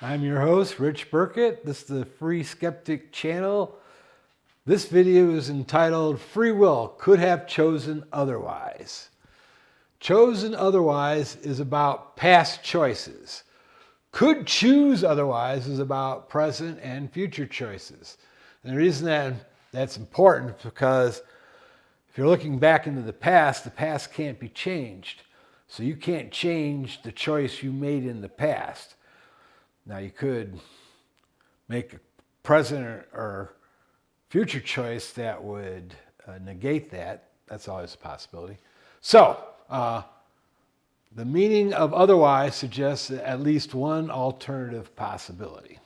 I'm your host, Rich Burkett. This is the Free Skeptic channel. This video is entitled Free Will Could Have Chosen Otherwise. Chosen otherwise is about past choices. Could choose otherwise is about present and future choices. And the reason that that's important is because if you're looking back into the past can't be changed. So you can't change the choice you made in the past. Now you could make a present or future choice that would negate that. That's always a possibility. So the meaning of otherwise suggests at least one alternative possibility.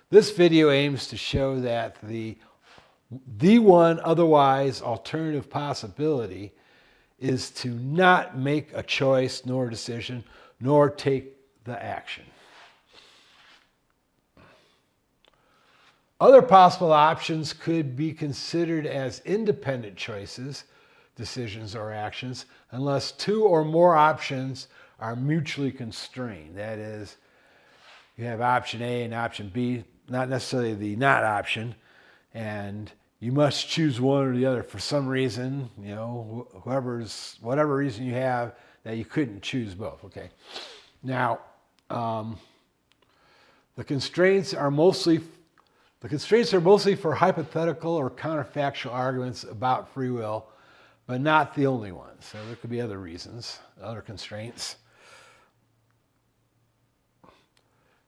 This video aims to show that the one otherwise alternative possibility is to not make a choice nor decision nor take the action. Other possible options could be considered as independent choices, decisions, or actions unless two or more options are mutually constrained. That is, you have option A and option B, not necessarily the not option, and you must choose one or the other for some reason, whatever reason you have that you couldn't choose both, okay? Now, the constraints are mostly for hypothetical or counterfactual arguments about free will, but not the only ones. So there could be other reasons, other constraints.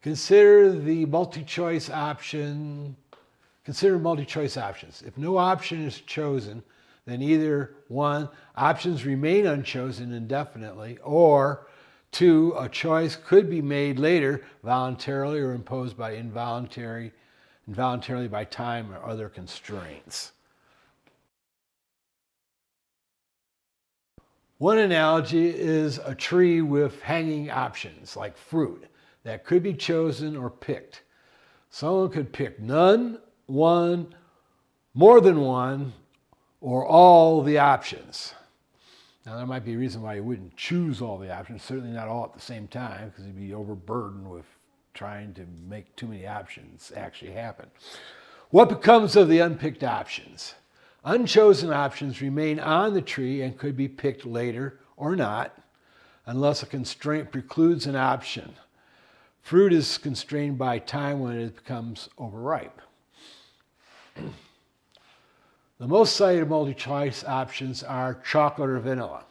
Consider multi-choice options. If no option is chosen, then either 1, options remain unchosen indefinitely, or 2, a choice could be made later voluntarily or imposed by involuntarily by time or other constraints. One analogy is a tree with hanging options, like fruit, that could be chosen or picked. Someone could pick none, one, more than one, or all the options. Now, there might be a reason why you wouldn't choose all the options, certainly not all at the same time, because you'd be overburdened with trying to make too many options actually happen. What becomes of the unpicked options? Unchosen options remain on the tree and could be picked later or not, unless a constraint precludes an option. Fruit is constrained by time when it becomes overripe. The most cited multi-choice options are chocolate or vanilla.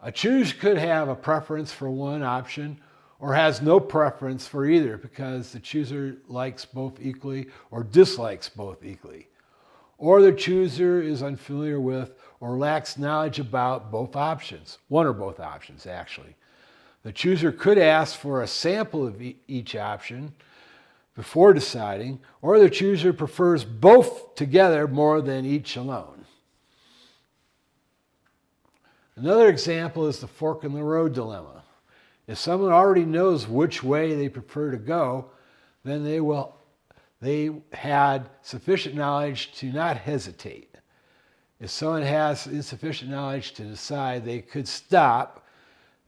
A chooser could have a preference for one option or has no preference for either because the chooser likes both equally or dislikes both equally. Or the chooser is unfamiliar with or lacks knowledge about both options, one or both options actually. The chooser could ask for a sample of each option before deciding, or the chooser prefers both together more than each alone. Another example is the fork in the road dilemma. If someone already knows which way they prefer to go, then they had sufficient knowledge to not hesitate. If someone has insufficient knowledge to decide, they could stop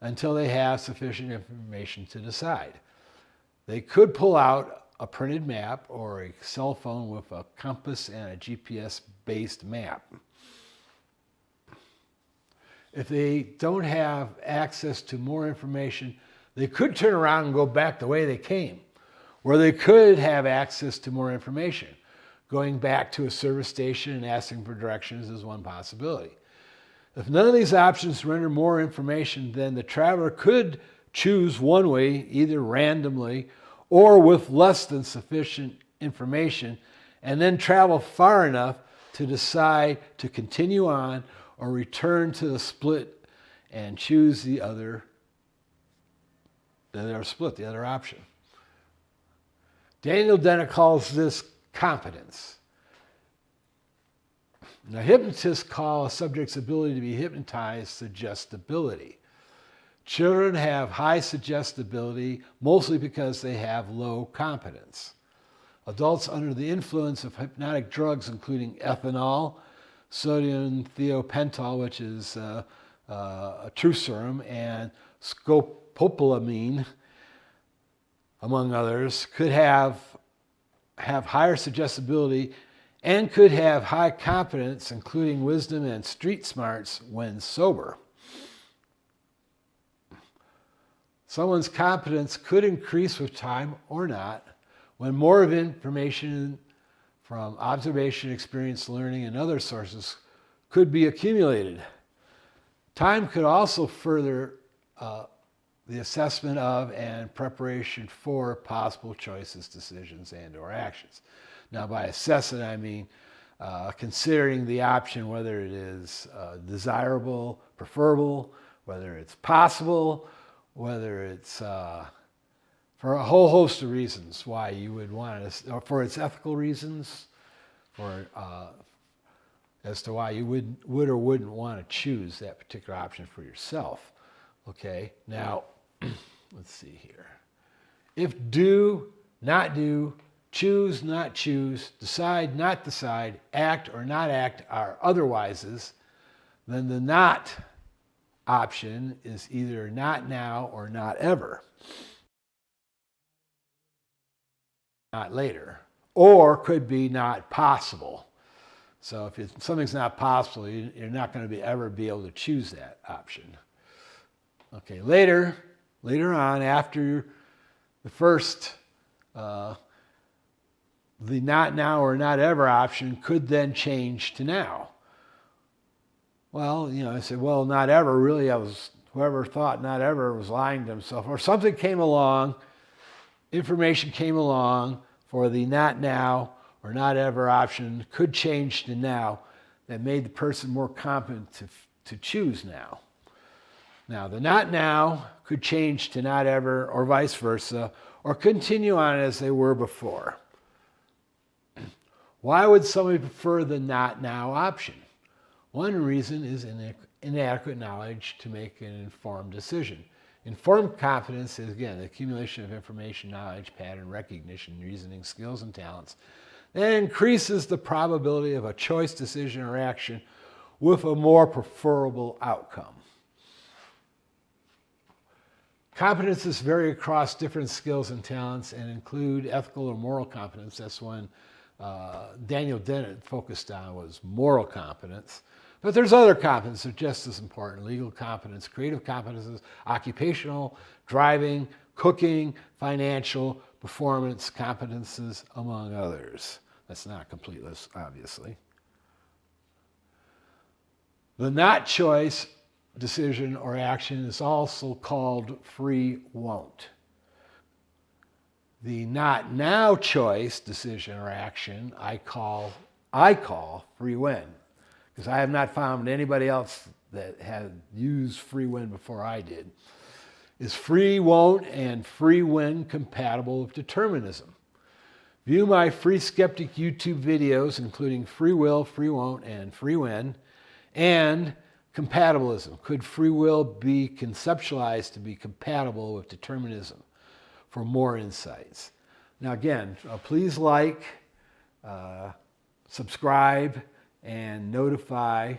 until they have sufficient information to decide. They could pull out a printed map or a cell phone with a compass and a GPS-based map. If they don't have access to more information, they could turn around and go back the way they came, or they could have access to more information. Going back to a service station and asking for directions is one possibility. If none of these options render more information, then the traveler could choose one way, either randomly or with less than sufficient information, and then travel far enough to decide to continue on or return to the split and choose the other option. Daniel Dennett calls this competence. Now, hypnotists call a subject's ability to be hypnotized suggestibility. Children have high suggestibility mostly because they have low competence. Adults under the influence of hypnotic drugs, including ethanol, sodium thiopental, which is a truth serum, and scopolamine, among others, could have higher suggestibility and could have high competence, including wisdom and street smarts, when sober. Someone's competence could increase with time or not when more of information from observation, experience, learning, and other sources could be accumulated. Time could also further the assessment of and preparation for possible choices, decisions, and or actions. Now, by assessing, I mean considering the option, whether it is desirable, preferable, whether it's possible, whether it's for a whole host of reasons why you would want to, or for its ethical reasons, for as to why you would or wouldn't want to choose that particular option for yourself. Okay, now let's see here. If do, not do, choose, not choose, decide, not decide, act or not act are otherwises, then the not option is either not now or not ever, not later, or could be not possible. So if something's not possible, you're not going to ever be able to choose that option. Okay, later on, after the first, the not now or not ever option could then change to now. Well, I said, well, not ever, really, whoever thought not ever was lying to himself. Or something came along, information came along for the not now or not ever option could change to now that made the person more competent to choose now. Now, the not now could change to not ever or vice versa, or continue on as they were before. Why would somebody prefer the not now option? One reason is inadequate knowledge to make an informed decision. Informed competence is, again, the accumulation of information, knowledge, pattern recognition, reasoning skills, and talents that increases the probability of a choice, decision, or action with a more preferable outcome. Competences vary across different skills and talents and include ethical or moral competence. That's one Daniel Dennett focused on, was moral competence. But there's other competences that are just as important: legal competence, creative competences, occupational, driving, cooking, financial, performance competences, among others. That's not a complete list, obviously. The not choice, decision, or action is also called free won't. The not now choice, decision, or action I call free win, because I have not found anybody else that had used free win before I did. Is free won't and free win compatible with determinism? View my Free Skeptic YouTube videos, including free will, free won't, and free win, and compatibilism. Could free will be conceptualized to be compatible with determinism? For more insights. Now again, please like, subscribe, and notify,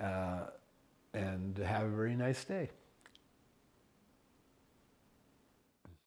and have a very nice day.